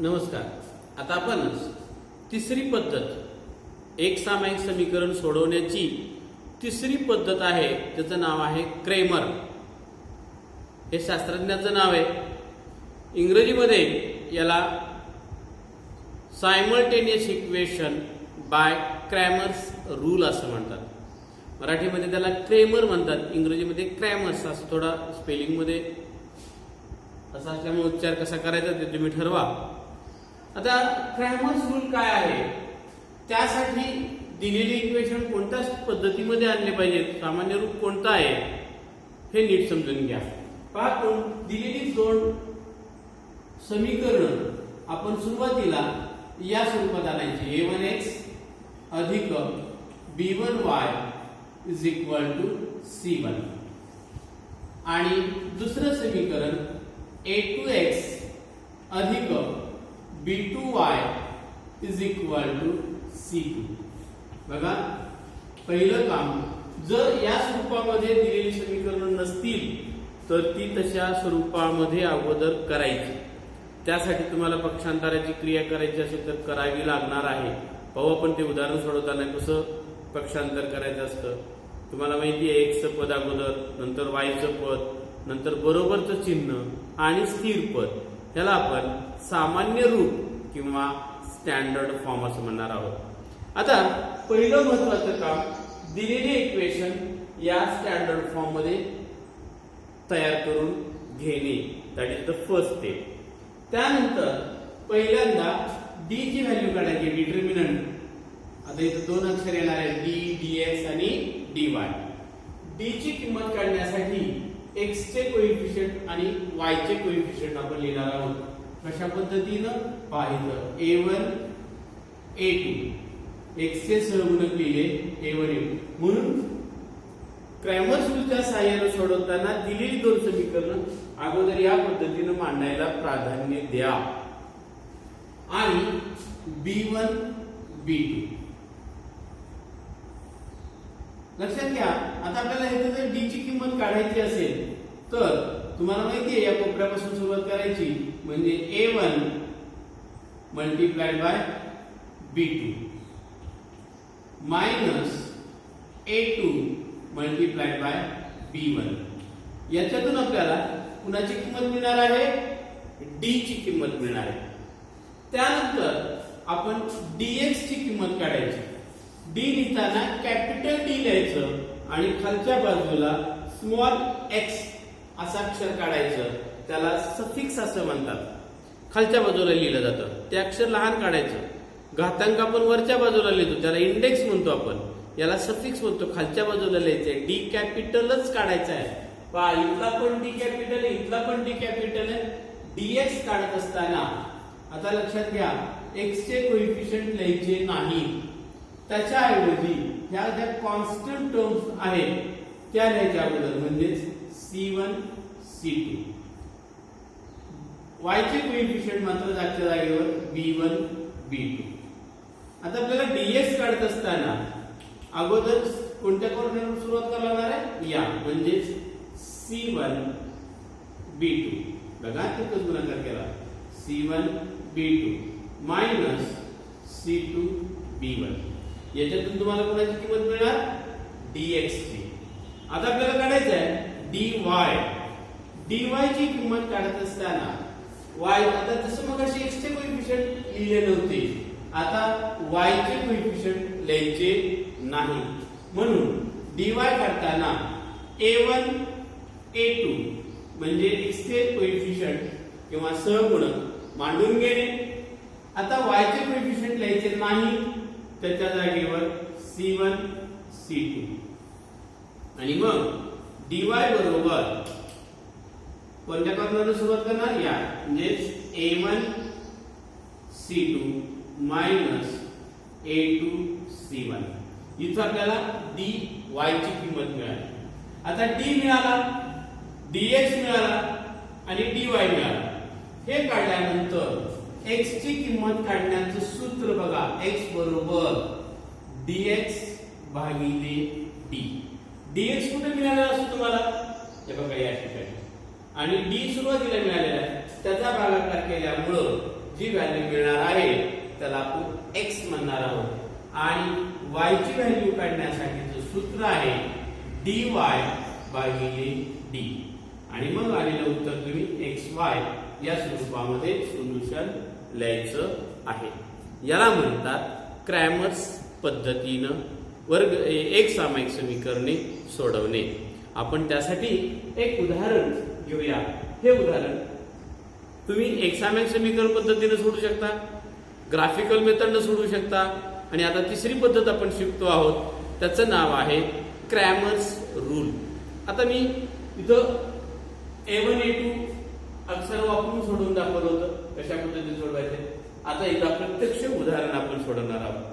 नमस्कार. आता आपण तिसरी पद्धत एक सामायिक समीकरण सोडवण्याची तिसरी पद्धत आहे, त्याचं नाव आहे क्रेमर. हे शास्त्रज्ञाचं नाव आहे. इंग्रजीमध्ये याला simultaneous equation by Cramer's rule असं म्हणतात. मराठीमध्ये त्याला क्रेमर म्हणतात, इंग्रजीमध्ये क्रॅमर्स असं थोडा स्पेलिंगमध्ये असा असल्यामुळे उच्चार कसा करायचा ते तुम्ही ठरवा. आता क्रॅमर्स रूल काय आहे, त्यासाठी दिलेली इक्वेशन कोणत्या पद्धतीमध्ये आणले पाहिजे, सामान्य रूप कोणता आहे हे नीट समजून घ्या. पहा, दिलेली दोन समीकरण आपण सुरुवातीला या स्वरूपात आणायची. a1x अधिक b1y is equal to c1 आणि दुसरं समीकरण a2x अधिक b2y is equal to c2. बघा, पहिलं काम, जर या स्वरूपामध्ये दिलेली समीकरण नसतील तर ती तशा स्वरूपामध्ये अगोदर करायची. त्यासाठी तुम्हाला पक्षांतराची क्रिया करायची असेल तर करावी लागणार आहे. पाहू आपण ते उदाहरण सोडवताना कसं पक्षांतर करायचं असतं. तुम्हाला माहिती आहे, एक्सचं पद अगोदर, नंतर वायचं पद, नंतर बरोबरचं चिन्ह आणि स्थिर पद. याला आपण सामान्य रूप किंवा स्टँडर्ड फॉर्म असं म्हणणार आहोत. आता पहिलं महत्वाचं काम, दिलेली इक्वेशन या स्टँडर्ड फॉर्म मध्ये तयार करून घेणे. That is the first step. त्यानंतर पहिल्यांदा डी ची व्हॅल्यू काढायची, डिटर्मिनंट. आता इथं दोन अक्षर येणार आहेत, डी, डीएक्स आणि डीवाय. डी ची किंमत काढण्यासाठी एक्स चे कोइफिशियंट आणि वाय चे कोइफिशियंट आपण लिहिणार आहोत. कशा पद्धतीनं पाहिलं, a1 a2 एक्स चे सहगुणक लिहिले a1 a2. म्हणून क्रॅमर्स रूलच्या सहाय्याने सोडवताना दिलेली दोन समीकरण अगोदर या पद्धतीने मांडायला प्राधान्य द्या. आणि b1 b2 लक्षात घ्या. आता आपल्याला हे जर डी ची किंमत काढायची असेल तर तुम्हाला माहिती आहे, या कोपऱ्यापासून सुरुवात करायची. म्हणजे a1 multiplied by b2 minus a2 multiplied by b1. याच्यातून आपल्याला कुणाची किंमत मिळणार आहे, डी ची किंमत मिळणार आहे. त्यानंतर आपण dx ची किंमत काढायची. डी लिहिताना कॅपिटल डी लिहायचं आणि खालच्या बाजूला स्मॉल एक्स असं अक्षर काढायचं. त्याला सफिक्स असं म्हणतात. खालच्या बाजूला लिहिलं जातं, ते अक्षर लहान काढायचं. घातांक आपण वरच्या बाजूला लिहितो, त्याला इंडेक्स म्हणतो आपण, याला सफिक्स म्हणतो. खालच्या बाजूला लिहायचंय, डी कॅपिटलच काढायचं आहे. पहा, इथला पण डी कॅपिटल आहे, इथला पण डी कॅपिटल आहे. डीएक्स काढत असताना आता लक्षात घ्या, एक्स चे कोइफिशियंट लिहायचे नाही. त्याच्याऐवजी ह्या ज्या कॉन्स्टंट टर्म्स आहेत त्या लिहायच्या अगोदर, म्हणजे c1 c2. y चे कोइफिशियंट मात्र जागच्या जागेवर b1 b2. आता आपल्याला dx काढत असताना अगोदर कोणत्या कॉर्नरवर सुरुवात करायला लागणार आहे, या म्हणजे c1 b2. बघा, तिथंच गुणाकार केला, c1 b2 minus c2 b1. याच्यातून तुम्हाला कोणाची किंमत मिळणार, dx ची. आता आपल्याला काढायचं आहे dy. dy ची किंमत काढत असताना y, आता जसं मग अशी x चे कोइफिशियंट लिहिले नव्हते, आता y चे कोइफिशियंट लिहायचे नाही. म्हणून dy काढताना a1 a2 म्हणजे x चे कोइफिशियंट किंवा सहगुणक मांडून घेणे. आता y चे कोइफिशियंट लिहायचे नाही, त्याच्या जागेवर c1 c2 आणि मग dy बरोबर कोणत्या कॉर्नरला सुरुवात करणार, या म्हणजे a1 c2 minus a2 c1. इथं आपल्याला dy ची किंमत मिळाली. आता d मिळाला, dx मिळाला आणि dy मिळाला. हे काढल्यानंतर x ची किंमत काढण्याचं सूत्र बघा, x बरोबर dx भागिले d. dx कुठे मिळाला असतो तुम्हाला, हे बघा या ठिकाणी, आणि डी सुरुवातीला मिळालेला आहे, त्याचा भागाकार केल्यामुळं जी व्हॅल्यू मिळणार आहे त्याला आपण x म्हणणार आहोत आणि y ची व्हॅल्यू काढण्यासाठीचं सूत्र आहे dy भागिले d आणि मग आलेलं उत्तर तुम्ही xy या स्वरूपामध्ये सोल्युशन लिहायचं आहे. याला म्हणतात क्रॅमर्स पद्धतीनं वर्ग एक सामायिक समीकरणे सोडवणे. आपण त्यासाठी एक उदाहरण घेऊया. हे उदाहरण तुम्ही एक सामायिक समीकरण पद्धतीने सोडू शकता, ग्राफिकल मेथडने सोडू शकता आणि आता तिसरी पद्धत आपण शिकतो आहोत त्याचं नाव आहे क्रॅमर्स रूल. आता मी इथं A1 A2 अक्षर वापरून सोडून दाखवलं होतं कशा पद्धतीने सोडवायचे. आता इथं प्रत्यक्ष उदाहरण आपण सोडवणार आहोत.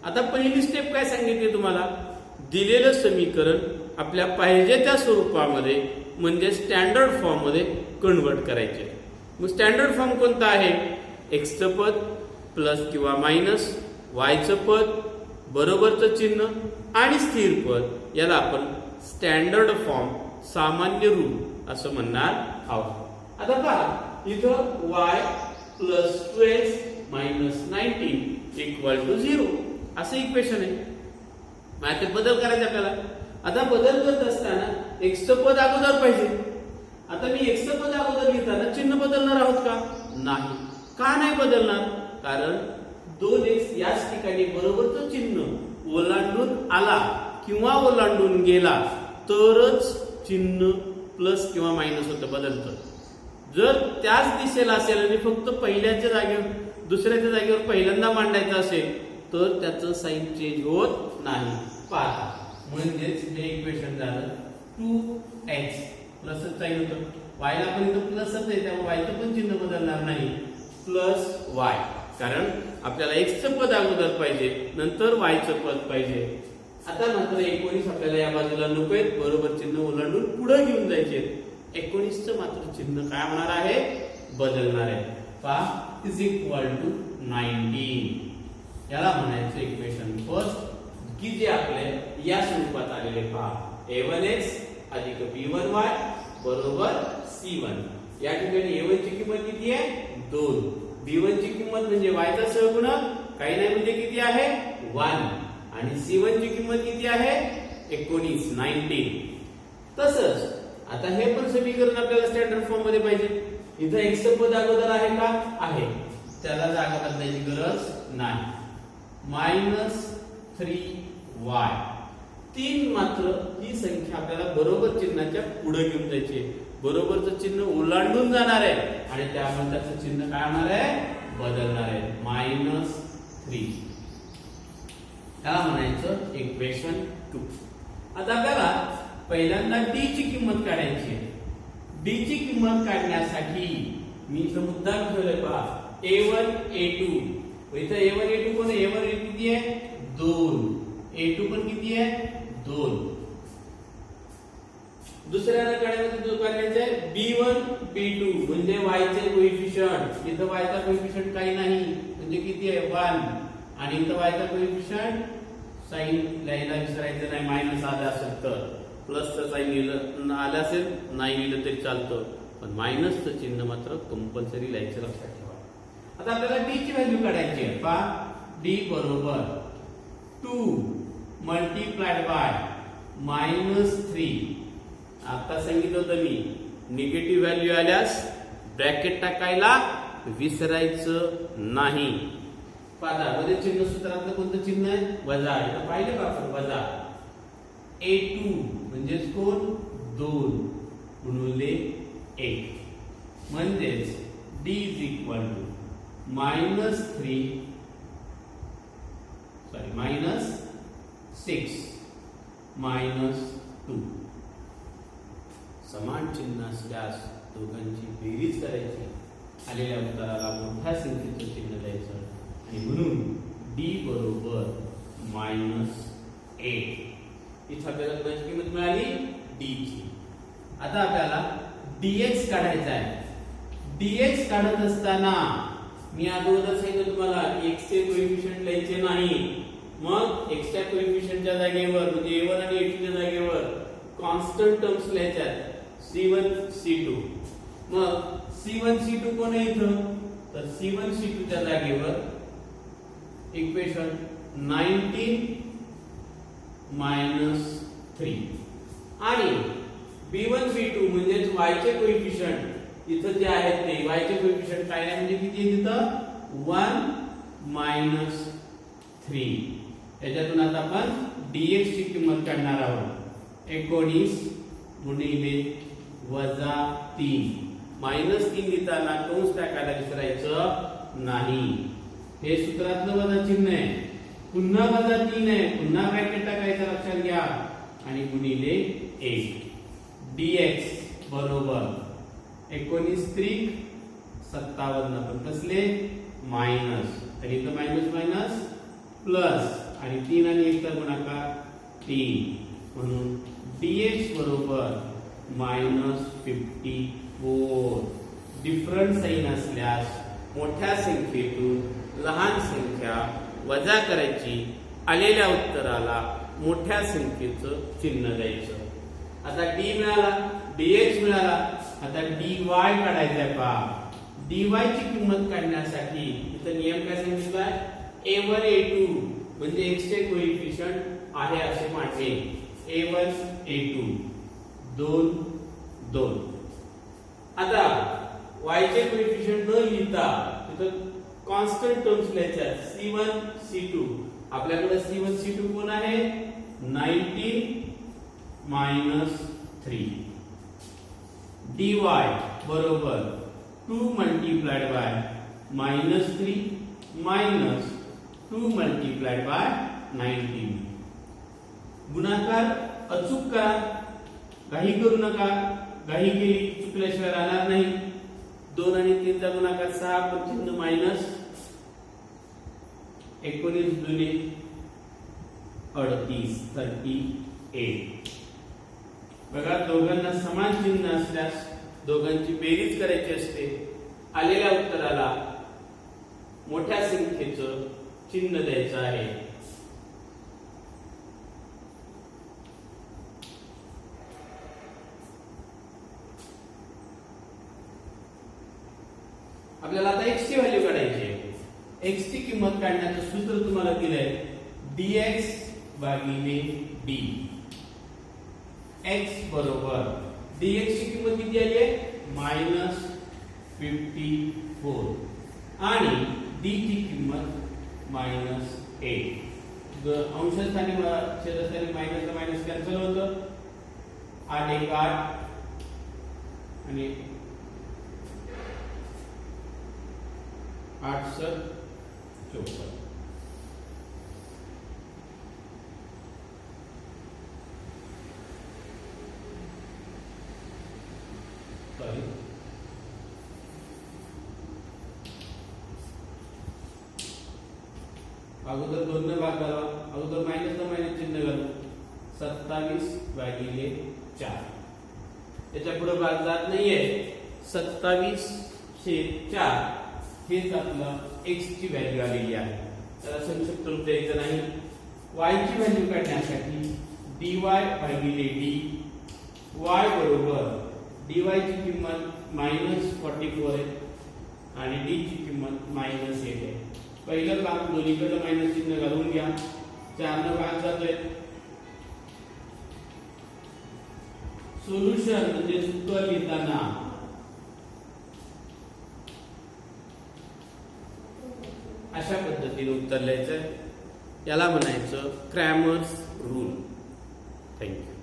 आता पहिली स्टेप काय सांगितली तुम्हाला, दिलेलं समीकरण आपल्या पाहिजे त्या स्वरूपामध्ये म्हणजे स्टँडर्ड फॉर्म मध्ये कन्वर्ट करायचे. मग स्टँडर्ड फॉर्म कोणता आहे, एक्सचं पद प्लस किंवा मायनस, वायचं पद बरोबरचं चिन्ह आणि स्थिर पद याला आपण स्टँडर्ड फॉर्म सामान्य रूप असं म्हणणार आहोत. आता पहा इथं y plus 12 minus 19 equal to 0 असं इक्वेशन आहे. मग ते बदल करायचा आपल्याला. आता बदल करत असताना एक्सचं पद अगोदर पाहिजे. आता मी एक्सचं पद अगोदर लिहिताना चिन्ह बदलणार आहोत का, नाही. का नाही बदलणार, कारण 2x याच ठिकाणी बरोबरचं चिन्ह ओलांडून आला किंवा ओलांडून गेला तरच चिन्ह प्लस किंवा मायनस होतं, बदलतं. जर त्याच दिशेला असेल आणि फक्त पहिल्याच्या जागेवर दुसऱ्याच्या जागेवर पहिल्यांदा मांडायचं असेल तर त्याचं साइन चेंज होत नाही. पहा म्हणजेच हे इक्वेशन झालं 2x प्लसच साइन होतं, y ला पण इथं प्लसच आहे त्यामुळे y चं पण चिन्ह बदलणार नाही, प्लस y. कारण आपल्याला x चं पद अगोदर पाहिजे नंतर y चं पद पाहिजे. आता मात्र 19 आपल्याला या बाजूला नकोय, बरोबर चिन्ह ओलांडून पुढे घेऊन जायचे. 19 चं मात्र चिन्ह काय होणार आहे, बदलणार आहे. पहा इज इक्वल टू 19 याला म्हणायचं इक्वेशन फर्स्ट की जे आपल्या या स्वरूपात आलेले. पहा a1x अधिक b1y बरोबर c1. या ठिकाणी a1 ची किंमत किती आहे, 2. b1 ची किंमत म्हणजे y चा सहगुणक काही नाही म्हणजे किती आहे, 1. आणि c1 ची किंमत किती आहे, 19. तसंच आता हे पण समीकरण आपल्याला स्टँडर्ड फॉर्म मध्ये पाहिजे. इथं x चं पद अगोदर आहे का, आहे, त्याला जागा बदलायची गरज नाही. -3y 3 मात्र ही संख्या आपल्याला बरोबर चिन्हाच्या पुढे घेऊन जायची. बरोबरचं चिन्ह ओलांडून जाणार आहे आणि त्यामुळे त्याचं चिन्ह काय होणार आहे, बदलणार आहे. -3 त्याला म्हणायचं इक्वेशन 2. आता आपल्याला पहिल्यांदा d ची किंमत काढायची आहे. d ची किंमत काढण्यासाठी मी इथं मुद्दाम ठेवलंय. पहा a1 a2 इथं a1 a2 कोण, a1 किती आहे, 2. a2 पण किती आहे, 2. दुसऱ्याला काढायचं आहे b1 b2 म्हणजे y चे कोएफिशियंट. इथं y चा कोएफिशियंट काही नाही म्हणजे किती आहे, 1. आणि इथं y चा कोएफिशियंट साइन लिहायला विसरायचं नाही, मायनस आलं असेल तर. प्लसचं साइन लिहिलं आलं असेल नाही लिहिलं तरी चालतं, पण मायनसचं चिन्ह मात्र कंपल्सरी लिहायचं, लक्षात ठेवा. आता आपल्याला d ची व्हॅल्यू काढायची आहे. पहा d बरोबर 2 मल्टिप्लाइड बाय -3. आता सांगितलं होतं मी निगेटिव्ह व्हॅल्यू आल्यास ब्रॅकेट टाकायला विसरायचं नाही. पहा मध्ये चिन्ह सूत्रातलं कोणतं चिन्ह आहे, वजा. इथं पाहिलं का आपण, वजा. a2 म्हणजे कोण, 2 गुणिले 1 म्हणजेच d इज इक्वल टू -6 -2. समान चिन्ह असल्यास दोघांची बेरीज करायची, आलेल्या उत्तराला मोठ्या संख्येचं चिन्ह द्यायचं आणि म्हणून d बरोबर -8. इथं आपल्याला कोणाची किंमत मिळाली, d ची. आता आपल्याला dx काढायचा आहे. dx काढत असताना मी अगोदर सांगितलं तुम्हाला x चे कोएफिशियंट लिहायचे नाही. मग x च्या कोएफिशियंटच्या जागेवर म्हणजे a1 आणि a2 च्या जागेवर कॉन्स्टंट टर्म्स लिहायच्या, c1 c2. मग c1 c2 कोण आहे इथं, तर C1 C2 च्या जागेवर इक्वेशन 19 - 3 आणि B1 B2 म्हणजेच y चे कोएफिशियंट इथं जे आहेत ते y चे कोएफिशियंट काय आहे म्हणजे किती आहे तिथं 1 - 3. याच्यातून आता आपण dx ची किंमत काढणार आहोत. 19 गुणिले वजा 3 -3 लिहिताना कंस टाकायला विसरायचं नाही. हे सूत्रातलं वजा चिन्ह आहे. पुन्हा वजा 3 आहे. पुन्हा ब्रॅकेट टाकायचं लक्षात घ्या आणि गुणिले 1 dx बरोबर 19 3 57 पण कसले मायनस तर इथं मायनस मायनस प्लस आणि 3 आणि 1 चा गुणाकार 3 म्हणून dx बरोबर -54. डिफरंट साइन असल्यास मोठ्या संख्येतून लहान संख्या वजा करायची. आलेल्या उत्तराला मोठ्या संख्येचं चिन्ह द्यायचं. आता d मिळाला, dx मिळाला. आता dy काढायचा आहे पहा. dy ची किंमत काढण्यासाठी इथं नियम काय सांगितलाय a1 a2 म्हणजे x चे कोएफिशियंट आहे असे मानले. a1 a2 2 2. आता y चे कोएफिशियंट न लिहिता तिथं कॉन्स्टंट टर्म्स लिहायच्या. c1 c2 आपल्याकडे c1 c2 कोण आहे 19 - 3. dy बरोबर 2 multiplied by -3 minus 2 multiplied by 19. गुणाकार अचूक करा, घाई करू नका. घाई केली चुकल्याशिवाय राहणार नाही. 2 आणि 3 चा गुणाकार 6 पण चिन्ह मायनस 19 दुने 38 38. बघा दोघांना समान चिन्ह असल्यास दोघांची बेरीज करायची असते. आलेल्या उत्तराला मोठ्या संख्येचं चिन्ह द्यायचं आहे. आपल्याला आता x ची व्हॅल्यू काढायची आहे. x ची किंमत काढण्याचं सूत्र तुम्हाला दिलंय dx भागिले d. x बरोबर dx ची किंमत किती आली आहे -54 आणि d ची किंमत -8. अंशस्थानी छेदस्थानी मायनस मायनस कॅन्सल होतं. 8 1 8 आणि 8 7 54. सॉरी अगोदर 2 ने भाग घाला. अगोदर मायनस ला मायनस चिन्ह घालू. 27 भागिले 4. त्याच्या पुढे भाग जात नाहीये. 27/4 हेच आपलं x ची व्हॅल्यू आलेली आहे. त्याला संक्षिप्त रूप द्यायचं नाही. y ची व्हॅल्यू काढण्यासाठी dy भागिले d. y बरोबर dy ची किंमत -44 आहे आणि d ची किंमत -8 आहे. पहिलं काम दोन्हीकडे मायनस चिन्ह घालून घ्या. 4 ने भाग जातोय. सोल्युशन म्हणजे उत्तर लिहिताना अशा पद्धतीने उत्तर लिहायचं. याला म्हणायचं क्रॅमर्स रूल. थँक्यू.